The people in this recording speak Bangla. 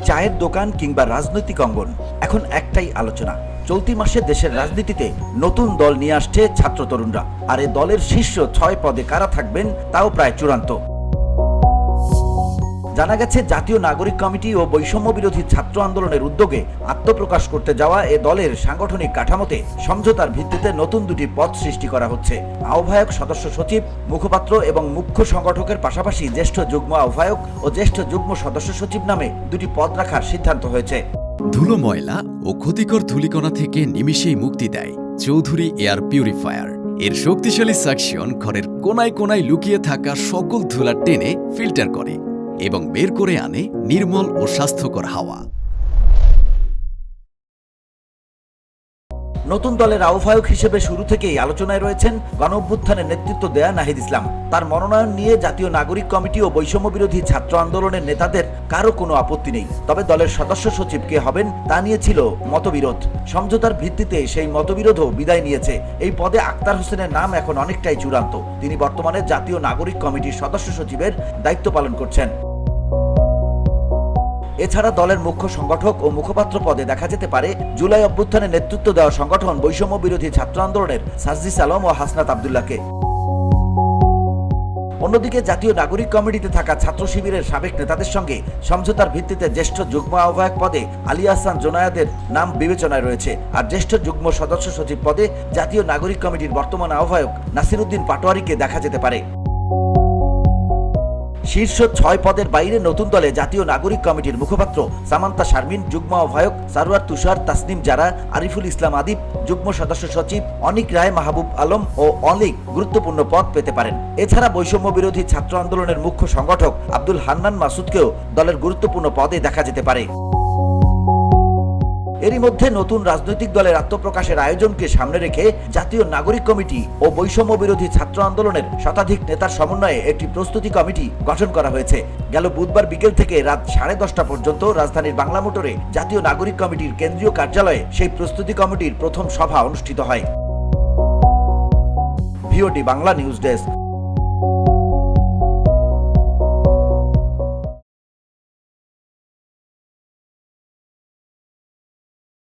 চায়ের দোকান কিংবা রাজনৈতিক অঙ্গন, এখন একটাই আলোচনা। চলতি মাসে দেশের রাজনীতিতে নতুন দল নিয়ে আসছে ছাত্র তরুণরা, আর এ দলের শীর্ষ 6 পদে কারা থাকবেন তাও প্রায় চূড়ান্ত। জানা গেছে, জাতীয় নাগরিক কমিটি ও বৈষম্য বিরোধী ছাত্র আন্দোলনের উদ্যোগে আত্মপ্রকাশ করতে যাওয়া এ দলের সাংগঠনিক কাঠামোতে সমঝোতার ভিত্তিতে নতুন দুটি পদ সৃষ্টি করা হচ্ছে। আহ্বায়ক, সদস্য সচিব, মুখপাত্র এবং মুখ্য সংগঠকের পাশাপাশি জ্যেষ্ঠ যুগ্ম আহ্বায়ক ও জ্যেষ্ঠ যুগ্ম সদস্য সচিব নামে দুটি পদ রাখার সিদ্ধান্ত হয়েছে। ধুলো, ময়লা ও ক্ষতিকর ধূলিকণা থেকে নিমিষেই মুক্তি দেয় চৌধুরী এয়ার পিউরিফায়ার। এর শক্তিশালী সাকশন ঘরের কোনায় কোনায় লুকিয়ে থাকা সকল ধুলা টেনে ফিল্টার করে এবং বের করে আনে নির্মল ও স্বাস্থ্যকর হাওয়া। নতুন দলের আহ্বায়ক হিসেবে শুরু থেকেই আলোচনায় রয়েছেন গণঅভ্যুত্থানের নেতৃত্ব দেয়া নাহিদ ইসলাম। তার মনোনয়ন নিয়ে জাতীয় নাগরিক কমিটি ও বৈষম্য বিরোধী ছাত্র আন্দোলনের নেতাদের কারো কোনো আপত্তি নেই। তবে দলের সদস্য সচিব কে হবেন তা নিয়ে ছিল মতবিরোধ। সমঝোতার ভিত্তিতে সেই মতবিরোধও বিদায় নিয়েছে। এই পদে আক্তার হোসেনের নাম এখন অনেকটাই চূড়ান্ত। তিনি বর্তমানে জাতীয় নাগরিক কমিটির সদস্য সচিবের দায়িত্ব পালন করছেন। এছাড়া দলের মুখ্য সংগঠক ও মুখপাত্র পদে দেখা যেতে পারে জুলাই অভ্যুত্থানে নেতৃত্ব দেওয়া সংগঠন বৈষম্য বিরোধী ছাত্র আন্দোলনের সার্জিস আলম ও হাসনাত আব্দুল্লাহকে। অন্যদিকে জাতীয় নাগরিক কমিটিতে থাকা ছাত্র শিবিরের সাবেক নেতাদের সঙ্গে সমঝোতার ভিত্তিতে জ্যেষ্ঠ যুগ্ম আহ্বায়ক পদে আলী আহসান জোনায়েদের নাম বিবেচনায় রয়েছে। আর জ্যেষ্ঠ যুগ্ম সদস্য সচিব পদে জাতীয় নাগরিক কমিটির বর্তমান আহ্বায়ক নাসিরউদ্দিন পাটোয়ারিকে দেখা যেতে পারে। শীর্ষ 6 পদের বাইরে নতুন দলে জাতীয় নাগরিক কমিটির মুখপাত্র সামান্তা শারমিন, যুগ্ম আহ্বায়ক সারোয়ার তুষার, তাসনিম জারা, আরিফুল ইসলাম আদিব, যুগ্ম সদস্য সচিব অনিক রায়, মাহবুব আলম ও অলিক গুরুত্বপূর্ণ পদ পেতে পারেন। এছাড়া বৈষম্য বিরোধী ছাত্র আন্দোলনের মুখ্য সংগঠক আব্দুল হান্নান মাসুদকেও দলের গুরুত্বপূর্ণ পদে দেখা যেতে পারে। এরই মধ্যে নতুন রাজনৈতিক দলের আত্মপ্রকাশের আয়োজনকে সামনে রেখে জাতীয় নাগরিক কমিটি ও বৈষম্য বিরোধী ছাত্র আন্দোলনের শতাধিক নেতার সমন্বয়ে একটি প্রস্তুতি কমিটি গঠন করা হয়েছে। গেল বুধবার বিকেল থেকে রাত 10:30 পর্যন্ত রাজধানীর বাংলা মোটরে জাতীয় নাগরিক কমিটির কেন্দ্রীয় কার্যালয়ে সেই প্রস্তুতি কমিটির প্রথম সভা অনুষ্ঠিত হয়। VOD Bangla news desk.